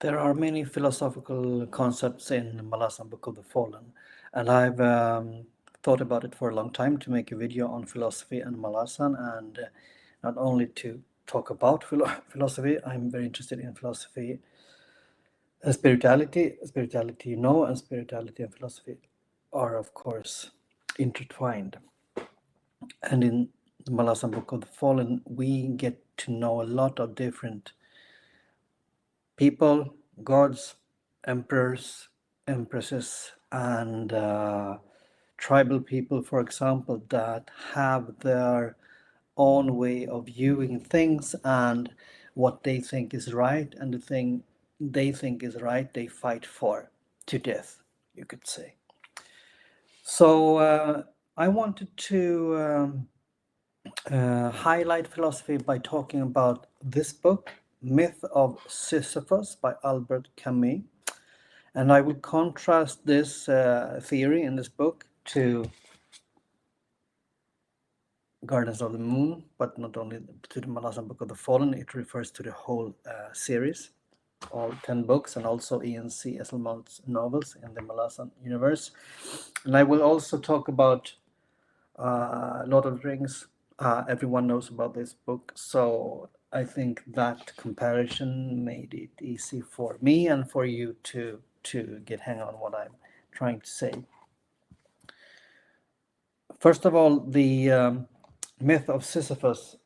There are many philosophical concepts in Malazan Book of the Fallen, and I've thought about it for a long time to make a video on philosophy and Malazan, and not only to talk about philosophy. I'm very interested in philosophy and spirituality. Spirituality, and spirituality and philosophy are, of course, intertwined. And in the Malazan Book of the Fallen, we get to know a lot of different people, gods, emperors, empresses, and tribal people, for example, that have their own way of viewing things, and what they think is right and the thing they think is right, they fight for to death, you could say. So I wanted to highlight philosophy by talking about this book, Myth of Sisyphus by Albert Camus. And I will contrast this theory in this book to Gardens of the Moon, but not only to the Malazan Book of the Fallen. It refers to the whole series, all 10 books, and also Ian C. Esselmont's novels in the Malazan universe. And I will also talk about Lord of the Rings. Everyone knows about this book, so I think that comparison made it easy for me and for you to get hang on what I'm trying to say. First of all, the Myth of Sisyphus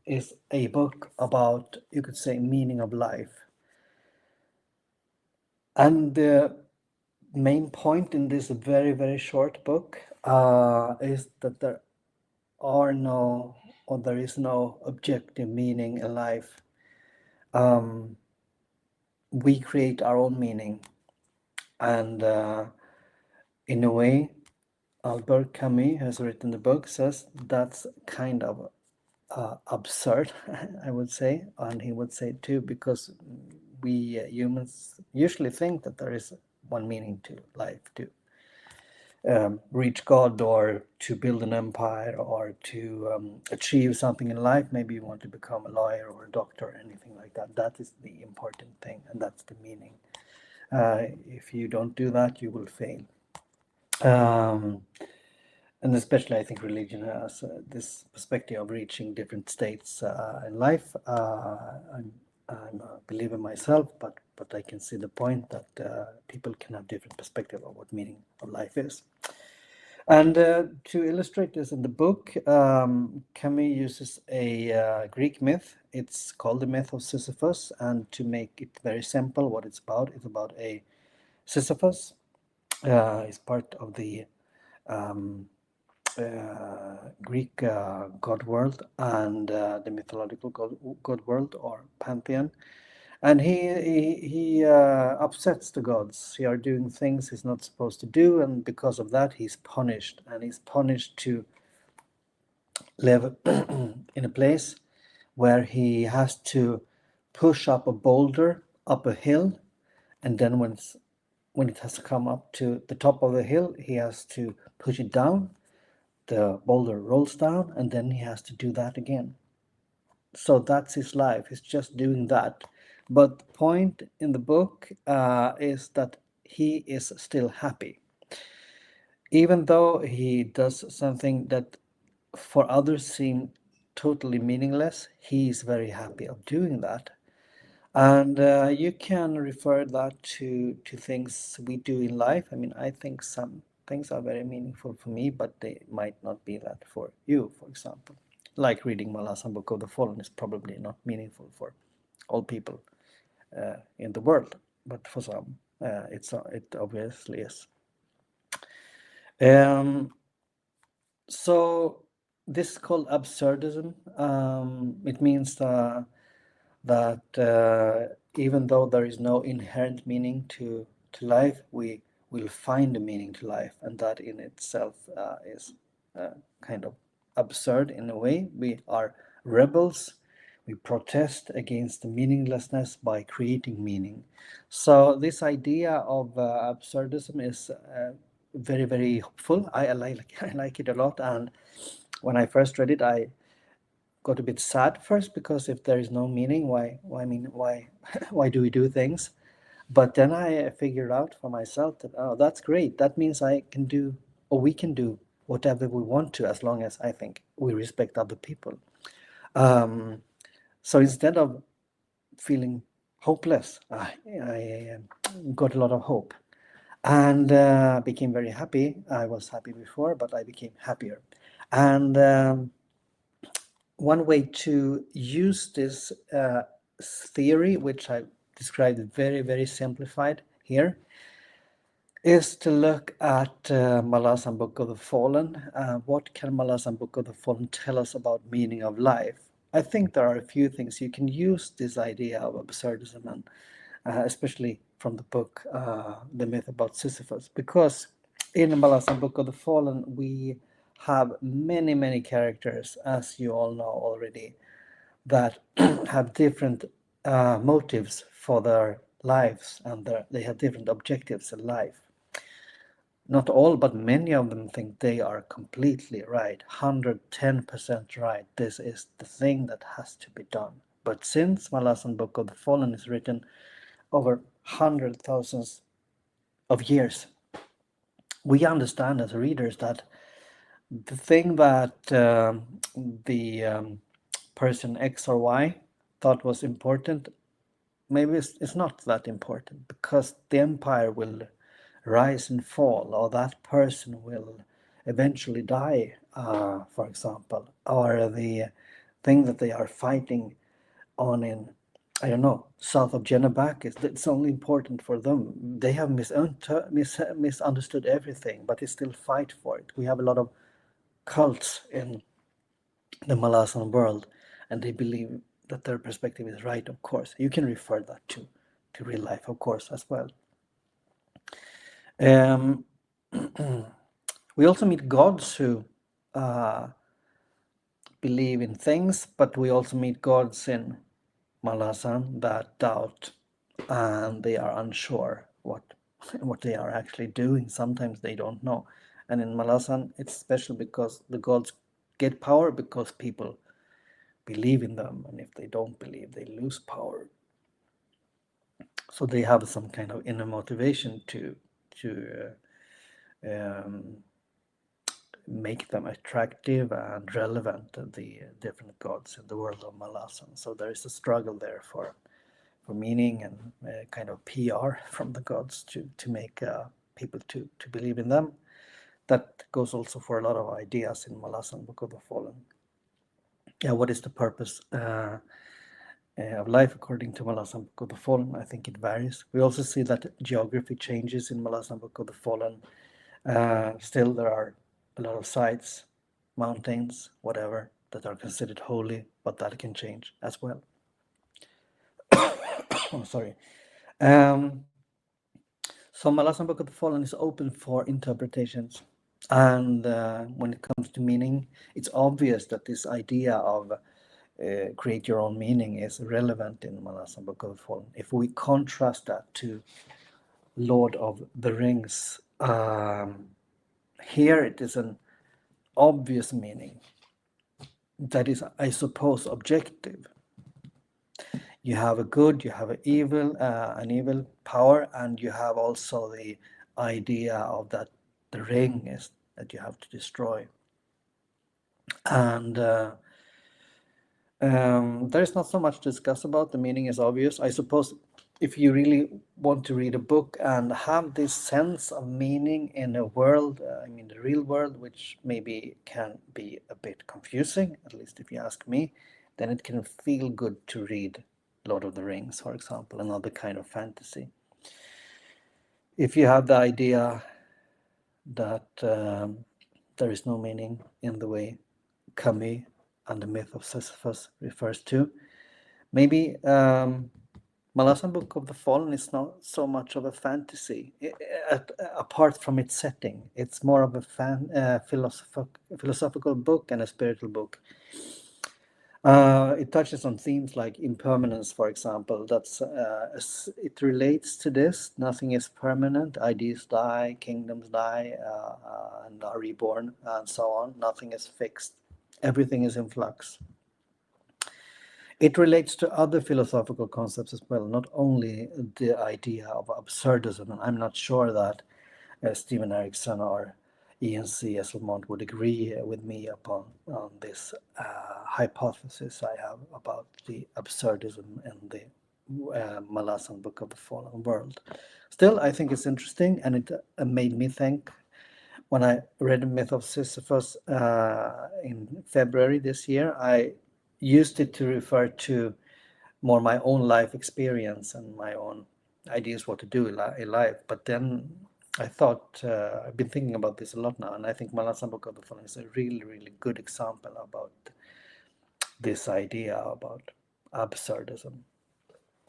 is a book about, you could say, meaning of life. And the main point in this very, very short book is that there is no objective meaning in life. We create our own meaning. And in a way, Albert Camus has written the book, says that's kind of absurd, I would say, and he would say too, because we humans usually think that there is one meaning to life, to reach God or to build an empire or to achieve something in life. Maybe you want to become a lawyer or a doctor or anything like that. That is the important thing, and that's the meaning. If you don't do that, you will fail. And especially, I think religion has this perspective of reaching different states in life. I'm a believer myself, but I can see the point that people can have different perspective of what meaning of life is. And to illustrate this in the book, Camus uses a Greek myth. It's called the myth of Sisyphus, and to make it very simple, what it's about a Sisyphus. Is part of the Greek god world and the mythological god world or pantheon, and he upsets the gods. He are doing things he's not supposed to do, and because of that, he's punished. And he's punished to live in a place where he has to push up a boulder up a hill, and then when it has come up to the top of the hill, he has to push it down. The boulder rolls down, and then he has to do that again. So that's his life. He's just doing that. But the point in the book is that he is still happy. Even though he does something that for others seem totally meaningless, he is very happy of doing that. And you can refer that to things we do in life. I mean, I think some things are very meaningful for me, but they might not be that for you, for example. Like reading Malazan Book of the Fallen is probably not meaningful for all people in the world, but for some, it obviously is. So this is called absurdism. It means that even though there is no inherent meaning to life, we will find a meaning to life, and that in itself is kind of absurd in a way. We are rebels. We protest against the meaninglessness by creating meaning. So this idea of absurdism is very, very hopeful. I like it a lot, and when I first read it, I got a bit sad first, because if there is no meaning, why why do we do things? But then I figured out for myself that, oh, that's great. That means I can do, or we can do whatever we want to, as long as I think we respect other people. Um, so instead of feeling hopeless, I got a lot of hope and became very happy. I was happy before, but I became happier. And one way to use this theory, which I described very, very simplified here, is to look at Malazan Book of the Fallen. What can Malazan Book of the Fallen tell us about meaning of life? I think there are a few things you can use this idea of absurdism, and especially from the book The Myth About Sisyphus, because in Malazan Book of the Fallen we have many, many characters, as you all know already, that have different motives for their lives, and they have different objectives in life. Not all, but many of them think they are completely right, 110% right. This is the thing that has to be done. But since Malazan Book of the Fallen is written over hundred thousands of years, we understand as readers that the thing that the person X or Y thought was important, maybe it's not that important, because the empire will rise and fall, or that person will eventually die, for example, or the thing that they are fighting on in, I don't know, south of Genebach, is it's only important for them. They have misunderstood everything, but they still fight for it. We have a lot of cults in the Malazan world, and they believe that their perspective is right, of course. You can refer that to real life, of course, as well. Um, we also meet gods who believe in things, but we also meet gods in Malazan that doubt, and they are unsure what they are actually doing. Sometimes they don't know. And in Malazan, it's special because the gods get power because people believe in them, and if they don't believe, they lose power. So they have some kind of inner motivation to make them attractive and relevant, the different gods in the world of Malazan. So there is a struggle there for meaning and kind of PR from the gods to make people to believe in them. That goes also for a lot of ideas in Malazan Book of the Fallen. Yeah, what is the purpose of life according to Malazan Book of the Fallen? I think it varies. We also see that geography changes in Malazan Book of the Fallen. Still, there are a lot of sites, mountains, whatever, that are considered holy, but that can change as well. Oh, sorry. Um, so Malazan Book of the Fallen is open for interpretations. And when it comes to meaning, it's obvious that this idea of create your own meaning is relevant in Malazan Book of the Fallen. If we contrast that to Lord of the Rings, here it is an obvious meaning that is, I suppose, objective. You have a good, you have an evil power, and you have also the idea of that the ring is that you have to destroy. And there is not so much to discuss about. The meaning is obvious. I suppose if you really want to read a book and have this sense of meaning in a world, I mean the real world, which maybe can be a bit confusing, at least if you ask me, then it can feel good to read Lord of the Rings, for example, another kind of fantasy. If you have the idea that there is no meaning in the way Camus and the myth of Sisyphus refers to, maybe Malazan Book of the Fallen is not so much of a fantasy, apart from its setting. It's more of a philosophical book and a spiritual book. It touches on themes like impermanence, for example. It relates to this. Nothing is permanent. Ideas die, kingdoms die, and are reborn, and so on. Nothing is fixed. Everything is in flux. It relates to other philosophical concepts as well, not only the idea of absurdism. And I'm not sure that Stephen Erickson or Ian C. Esselmont would agree with me upon on this hypothesis I have about the absurdism in the Malazan Book of the Fallen World. Still, I think it's interesting, and it made me think when I read the Myth of Sisyphus in February this year. I used it to refer to more my own life experience and my own ideas what to do in life. But then I thought, I've been thinking about this a lot now, and I think Malazan Book of the Fallen is a really, really good example about this idea about absurdism.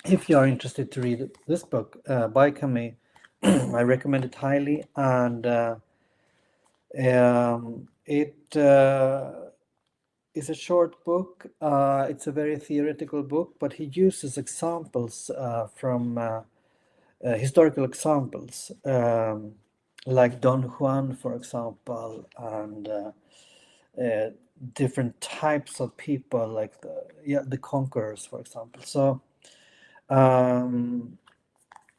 If you are interested to read this book by Camus, I recommend it highly, and it is a short book. It's a very theoretical book, but he uses examples from historical examples, like Don Juan, for example, and different types of people, like the conquerors, for example. So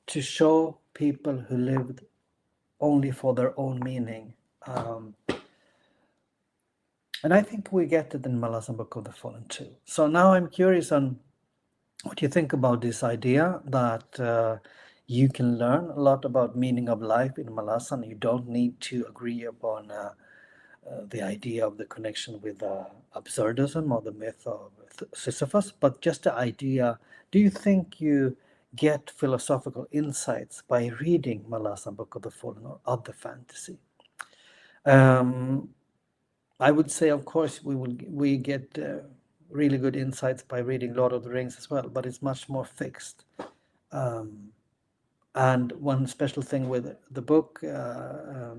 to show people who lived only for their own meaning. And I think we get it in Malazan Book of the Fallen too. So now I'm curious on what you think about this idea that you can learn a lot about meaning of life in Malazan. You don't need to agree upon the idea of the connection with absurdism or the myth of Sisyphus, but just the idea. Do you think you get philosophical insights by reading Malazan Book of the Fallen or other fantasy? I would say, of course, we get really good insights by reading Lord of the Rings as well, but it's much more fixed. And one special thing with the book, the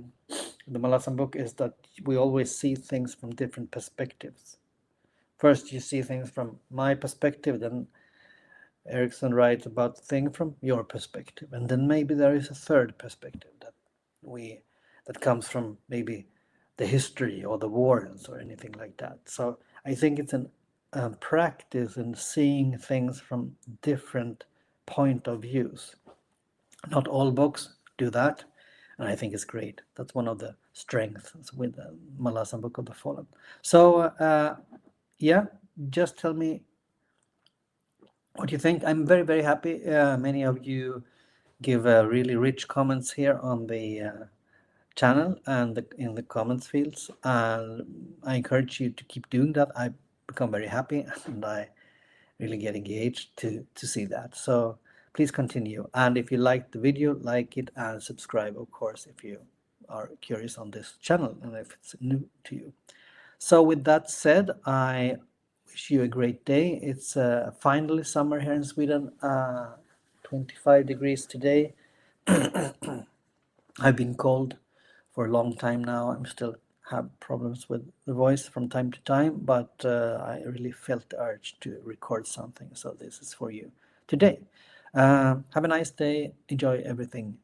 Malazan book, is that we always see things from different perspectives. First, you see things from my perspective, then Erickson writes about the thing from your perspective, and then maybe there is a third perspective that comes from maybe the history or the wars or anything like that. So I think it's a practice in seeing things from different point of views. Not all books do that, and I think it's great. That's one of the strengths with the Malazan Book of the Fallen. So yeah, just tell me what you think. I'm very, very happy. Many of you give really rich comments here on the channel and in the comments fields, and I encourage you to keep doing that. I become very happy and I really get engaged to see that. So please continue, and if you like the video, like it and subscribe, of course, if you are curious on this channel and if it's new to you. So with that said, I wish you a great day. It's finally summer here in Sweden, 25 degrees today. I've been cold for a long time now. I'm still have problems with the voice from time to time, but I really felt the urge to record something, so this is for you today. Have a nice day. Enjoy everything.